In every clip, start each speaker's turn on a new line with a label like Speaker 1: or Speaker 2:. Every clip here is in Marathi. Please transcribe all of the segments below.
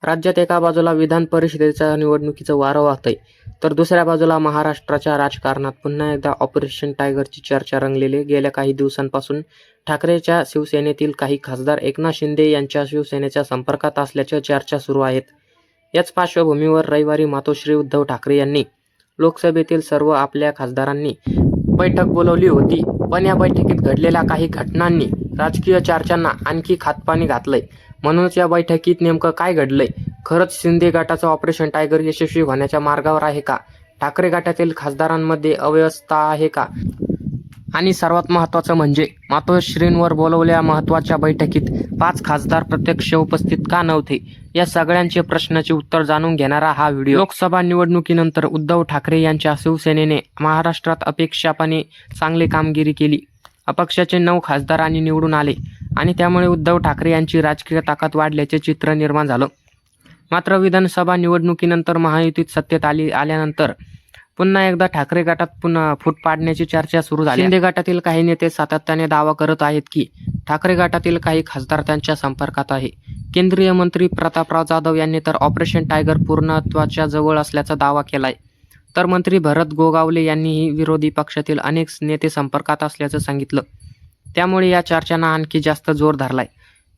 Speaker 1: राज्यात एका बाजूला विधान परिषदेच्या निवडणुकीचं वारं वाहतंय, तर दुसऱ्या बाजूला महाराष्ट्राच्या राजकारणात पुन्हा एकदा ऑपरेशन टायगरची चर्चा रंगलेली. गेल्या काही दिवसांपासून ठाकरेंच्या शिवसेनेतील काही खासदार एकनाथ शिंदे यांच्या शिवसेनेच्या संपर्कात असल्याच्या चर्चा सुरू आहेत. याच पार्श्वभूमीवर रविवारी मातोश्री उद्धव ठाकरे यांनी लोकसभेतील सर्व आपल्या खासदारांनी बैठक बोलावली होती. पण या बैठकीत घडलेल्या काही घटनांनी राजकीय चर्चांना आणखी खतपाणी घातलंय. म्हणूनच या बैठकीत नेमकं काय घडलंय? खरंच शिंदे गटाचं ऑपरेशन टायगर यशस्वी होण्याच्या मार्गावर आहे का? ठाकरे गटातील खासदारांमध्ये अव्यवस्था आहे का? आणि सर्वात महत्त्वाचं म्हणजे मातोश्रींवर बोलवलेल्या महत्त्वाच्या बैठकीत 5 खासदार प्रत्यक्ष उपस्थित का नव्हते? या सगळ्यांचे प्रश्नाचे उत्तर जाणून घेणारा हा व्हिडिओ. लोकसभा निवडणुकीनंतर उद्धव ठाकरे यांच्या शिवसेनेने महाराष्ट्रात अपेक्षाप्रमाणे चांगली कामगिरी केली. अपक्षाचे 9 खासदार निवडून आले आणि त्यामुळे उद्धव ठाकरे यांची राजकीय ताकद वाढल्याचे चित्र निर्माण झालं. मात्र विधानसभा निवडणुकीनंतर महायुतीत सत्तेत आल्यानंतर पुन्हा एकदा ठाकरे गटात पुन्हा फूट पाडण्याची चर्चा सुरू झाली. शिंदे गटातील काही नेते सातत्याने दावा करत आहेत की ठाकरे गटातील काही खासदार त्यांच्या संपर्कात आहे. केंद्रीय मंत्री प्रतापराव जाधव यांनी तर ऑपरेशन टायगर पूर्णत्वाच्या जवळ असल्याचा दावा केलाय. तर मंत्री भरत गोगावले यांनीही विरोधी पक्षातील अनेक नेते संपर्कात असल्याचं सांगितलं. त्यामुळे या चर्चांना आणखी जास्त जोर धरलाय.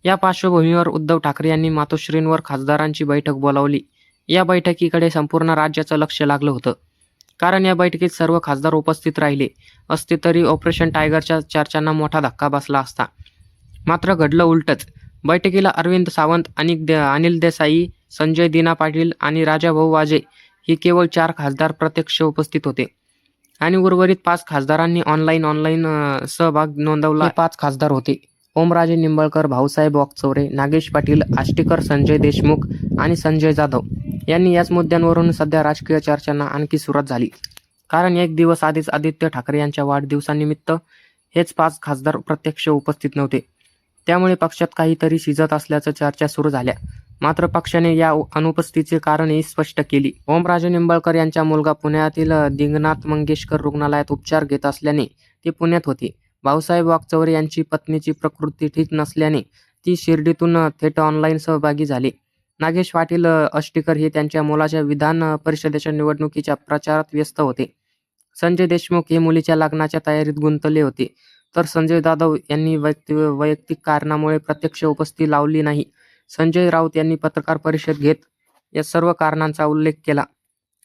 Speaker 1: या पार्श्वभूमीवर उद्धव ठाकरे यांनी मातोश्रींवर खासदारांची बैठक बोलावली. या बैठकीकडे संपूर्ण राज्याचं लक्ष लागलं होतं, कारण या बैठकीत सर्व खासदार उपस्थित राहिले असते तरी ऑपरेशन टायगरच्या चर्चांना मोठा धक्का बसला असता. मात्र घडलं उलटच. बैठकीला अरविंद सावंत, अनिल देसाई, संजय दिना पाटील आणि राजाभाऊ वाजे ही केवळ 4 खासदार प्रत्यक्ष उपस्थित होते आणि उर्वरित 5 खासदारांनी ऑनलाईन सहभाग नोंदवला. 5 खासदार होते ओमराजे निंबाळकर, भाऊसाहेब वाकचौरे, नागेश पाटील, आष्टीकर, संजय देशमुख आणि संजय जाधव यांनी. याच मुद्द्यांवरून सध्या राजकीय चर्चांना आणखी सुरुवात झाली, कारण एक दिवस आधीच आदित्य ठाकरे यांच्या वाढदिवसानिमित्त हेच 5 खासदार प्रत्यक्ष उपस्थित नव्हते. त्यामुळे पक्षात काहीतरी शिजत असल्याचं चर्चा सुरू झाल्या. मात्र पक्षाने या अनुपस्थितीचे कारणही स्पष्ट केली. ओमराजे निंबाळकर यांचा मुलगा पुण्यातील दिंगनाथ मंगेशकर रुग्णालयात उपचार घेत असल्याने ते पुण्यात होते. भाऊसाहेब वाकचौरे यांची पत्नीची प्रकृती ठीक नसल्याने ती शिर्डीतून थेट ऑनलाईन सहभागी झाले. नागेश पाटील आष्टीकर हे त्यांच्या मुलाच्या विधान परिषदेच्या निवडणुकीच्या प्रचारात व्यस्त होते. संजय देशमुख हे मुलीच्या लग्नाच्या तयारीत गुंतले होते. तर संजय जाधव यांनी वैयक्तिक कारणामुळे प्रत्यक्ष उपस्थिती लावली नाही. संजय राऊत यांनी पत्रकार परिषद घेत या सर्व कारणांचा उल्लेख केला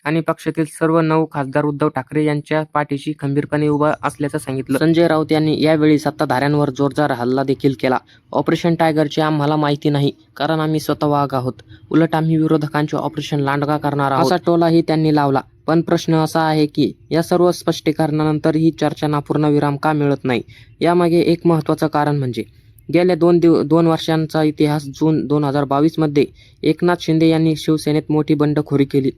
Speaker 1: आणि पक्षातील सर्व 9 खासदार उद्धव ठाकरे यांच्या पाठीशी खंबीरपणे उभा असल्याचं सांगितलं. संजय राऊत यांनी यावेळी सत्ताधाऱ्यांवर जोरदार हल्ला देखील केला. ऑपरेशन टायगरची आम्हाला माहिती नाही, कारण आम्ही स्वतः वाघ आहोत. उलट आम्ही विरोधकांचे ऑपरेशन लांडगा करणार आहोत, असा टोलाही त्यांनी लावला. पण प्रश्न असा आहे की या सर्व स्पष्टीकरणानंतर ही चर्चांना पूर्णविराम का मिळत नाही? यामागे एक महत्त्वाचं कारण म्हणजे गेल्या 2 वर्षांचा इतिहास. जून 2022 मध्ये एकनाथ शिंदे यांनी शिवसेनेत मोठी बंडखोरी केली.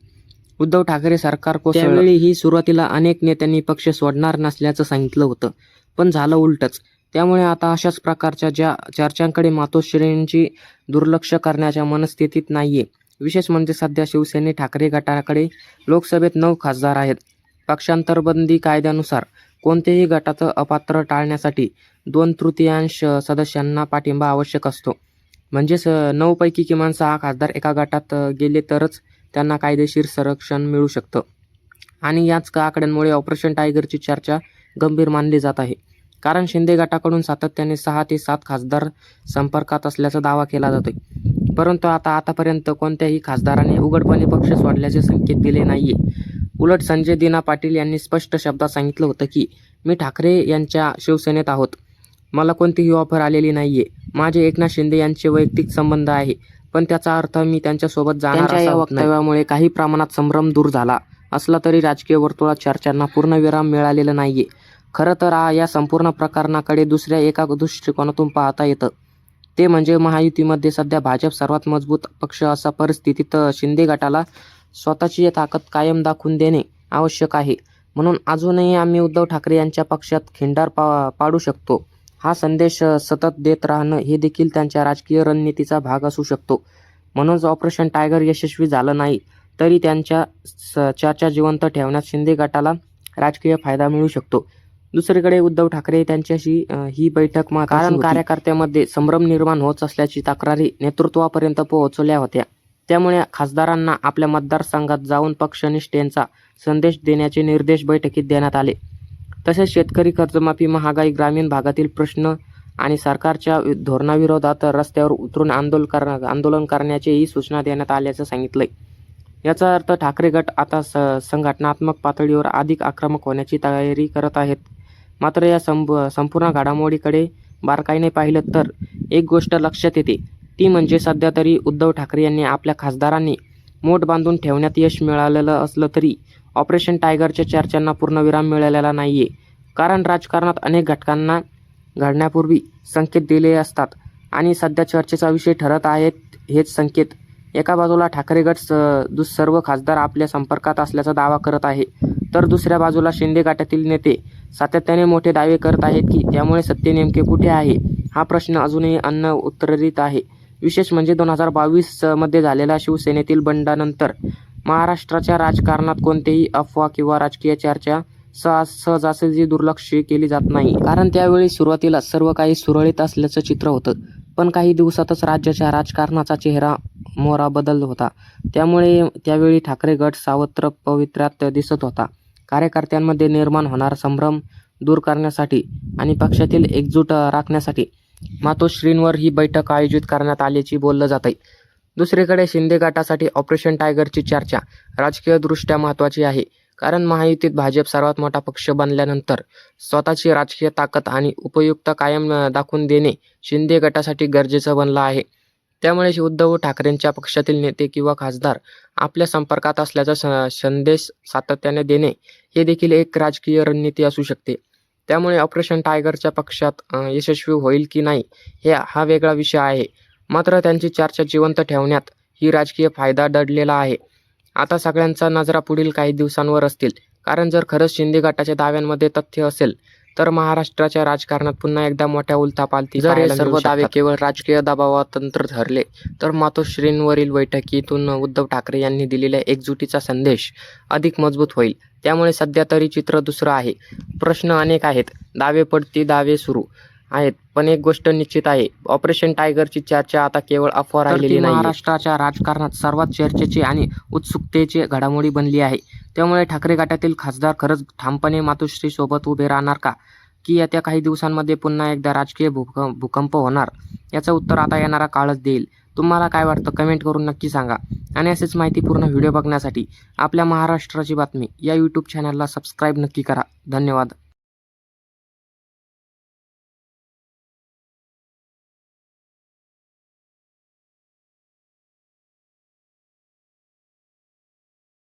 Speaker 1: उद्धव ठाकरे सरकार कोसळलं. त्यावेळीही सुरुवातीला अनेक नेत्यांनी पक्ष सोडणार नसल्याचं सांगितलं होतं, पण झालं उलटच. त्यामुळे आता अशाच प्रकारच्या ज्या चर्चांकडे मातोश्रींची दुर्लक्ष करण्याच्या मनस्थितीत नाहीये. विशेष म्हणजे सध्या शिवसेने ठाकरे गटाकडे लोकसभेत 9 खासदार आहेत. पक्षांतरबंदी कायद्यानुसार कोणत्याही गटाचं अपात्र टाळण्यासाठी 2/3 सदस्यांना पाठिंबा आवश्यक असतो. म्हणजेच 9 पैकी किमान 6 खासदार एका गटात गेले तरच त्यांना कायदेशीर संरक्षण मिळू शकतं. आणि याच आकड्यांमुळे ऑपरेशन टायगरची चर्चा गंभीर मानली जात आहे, कारण शिंदे गटाकडून सातत्याने 6 ते 7 खासदार संपर्कात असल्याचा दावा केला जातोय. परंतु आतापर्यंत कोणत्याही खासदाराने उघडपणे पक्ष सोडल्याचे संकेत दिले नाहीये. उलट संजय दिना पाटील यांनी स्पष्ट शब्दात सांगितलं होतं की मी ठाकरे यांच्या शिवसेनेत आहोत. मला कोणतीही ऑफर आलेली नाहीये. माझे एकनाथ शिंदे यांचे वैयक्तिक संबंध आहे, पण त्याचा अर्थ मी त्यांच्यासोबत जाणार असा वक्तव्यामुळे काही प्रमाणात संभ्रम दूर झाला असला तरी राजकीय वर्तुळात चर्चांना पूर्णविराम मिळालेला नाहीये. खरं तर या संपूर्ण प्रकरणाकडे दुसऱ्या एका दृष्टिकोनातून पाहता येतं. ते म्हणजे महायुतीमध्ये सध्या भाजप सर्वात मजबूत पक्ष असा परिस्थितीत शिंदे गटाला स्वतःची ताकद कायम दाखवून देणे आवश्यक आहे. म्हणून अजूनही आम्ही उद्धव ठाकरे यांच्या पक्षात खिंडार पाडू शकतो हा संदेश सतत देत राहणं हे देखील त्यांच्या राजकीय रणनीतीचा भाग असू शकतो. म्हणूनच ऑपरेशन टायगर यशस्वी झालं नाही तरी त्यांच्या चर्चा जिवंत ठेवण्यात शिंदे गटाला राजकीय फायदा मिळू शकतो. दुसरीकडे उद्धव ठाकरे त्यांच्याशी ही बैठक कारण कार्यकर्त्यांमध्ये संभ्रम निर्माण होत असल्याची तक्रारी नेतृत्वापर्यंत पोहोचल्या होत्या. त्यामुळे खासदारांना आपल्या मतदारसंघात जाऊन पक्षनिष्ठेचा संदेश देण्याचे निर्देश बैठकीत देण्यात आले. तसेच शेतकरी कर्जमाफी, महागाई, ग्रामीण भागातील प्रश्न आणि सरकारच्या धोरणाविरोधात रस्त्यावर उतरून आंदोलन करण्याचीही सूचना देण्यात आल्याचं सांगितलंय. याचा अर्थ ठाकरे गट आता संघटनात्मक पातळीवर अधिक आक्रमक होण्याची तयारी करत आहेत. मात्र या संपूर्ण घडामोडीकडे बारकाईने पाहिलं तर एक गोष्ट लक्षात येते, ती म्हणजे सध्या तरी उद्धव ठाकरे यांनी आपल्या खासदारांनी मोठ बांधून ठेवण्यात यश मिळालेलं असलं तरी ऑपरेशन टायगरच्या चर्चांना पूर्णविराम मिळालेला नाहीये. कारण राजकारणात अनेक घटकांना घडण्यापूर्वी संकेत दिले असतात आणि सध्या चर्चेचा विषय ठरत आहेत हेच संकेत. एका बाजूला ठाकरे गट सर्व खासदार आपल्या संपर्कात असल्याचा दावा करत आहे, तर दुसऱ्या बाजूला शिंदे गटातील नेते सातत्याने मोठे दावे करत आहेत की त्यामुळे सत्य नेमके कुठे आहे हा प्रश्न अजूनही उत्तरित आहे. विशेष म्हणजे 2022 मध्ये झालेल्या शिवसेनेतील बंडानंतर महाराष्ट्राच्या राजकारणात कोणतेही अफवा किंवा राजकीय चर्चा सहजासहजी दुर्लक्ष केली जात नाही. कारण त्यावेळी सुरुवातीला सर्व काही सुरळीत असल्याचं चित्र होतं, पण काही दिवसातच राज्याच्या राजकारणाचा चेहरा मोहरा बदलत होता. त्यामुळे त्यावेळी ठाकरे गट सावत्र पवित्र्यात दिसत होता. कार्यकर्त्यांमध्ये निर्माण होणारा संभ्रम दूर करण्यासाठी आणि पक्षातील एकजूट राखण्यासाठी मातोश्रींवर ही बैठक आयोजित करण्यात आल्याचे बोललं जातंय. दुसरीकडे शिंदे गटासाठी ऑपरेशन टायगरची चर्चा राजकीयदृष्ट्या महत्त्वाची आहे. कारण महायुतीत भाजप सर्वात मोठा पक्ष बनल्यानंतर स्वतःची राजकीय ताकद आणि उपयुक्तता कायम दाखवून देणे शिंदे गटासाठी गरजेचं बनलं आहे. त्यामुळे उद्धव ठाकरेंच्या पक्षातील नेते किंवा खासदार आपल्या संपर्कात असल्याचा संदेश सातत्याने देणे हे देखील एक राजकीय रणनीती असू शकते. त्यामुळे ऑपरेशन टायगरच्या पक्षात यशस्वी होईल की नाही हा वेगळा विषय आहे. मात्र त्यांची चर्चा जिवंत ठेवण्यात ही राजकीय फायदा दडलेला आहे. आता सगळ्यांचा नजरा पुढील काही दिवसांवर असतील. कारण जर खरंच शिंदे गटाच्या दाव्यांमध्ये तथ्य असेल तर महाराष्ट्राच्या राजकारणात पुन्हा एकदा मोठ्या उलथापालथी. जर हे सर्व दावे केवळ राजकीय दबावातंत्र ठरले तर मातोश्रींवरील बैठकीतून उद्धव ठाकरे यांनी दिलेल्या एकजुटीचा संदेश अधिक मजबूत होईल. त्यामुळे सध्या तरी चित्र दुसरं आहे. प्रश्न अनेक आहेत, दावे पडती दावे सुरू आहेत, पण एक गोष्ट निश्चित आहे, ऑपरेशन टायगरची चर्चा आता केवळ अफवा राहिलेली नाही. महाराष्ट्राच्या राजकारणात सर्वात चर्चेची आणि उत्सुकतेची घडामोडी बनली आहे. त्यामुळे ठाकरे गटातील खासदार खरंच ठामपणे मातोश्री सोबत उभे राहणार का, की येत्या काही दिवसांमध्ये पुन्हा एकदा राजकीय भूकंप होणार, याचं उत्तर आता येणारा काळच देईल. तुम्हाला काय वाटतं कमेंट करून नक्की सांगा. आणि असेच माहितीपूर्ण व्हिडिओ बघण्यासाठी आपल्या महाराष्ट्राची बातमी या यूट्यूब चॅनलला सबस्क्राईब नक्की करा. धन्यवाद.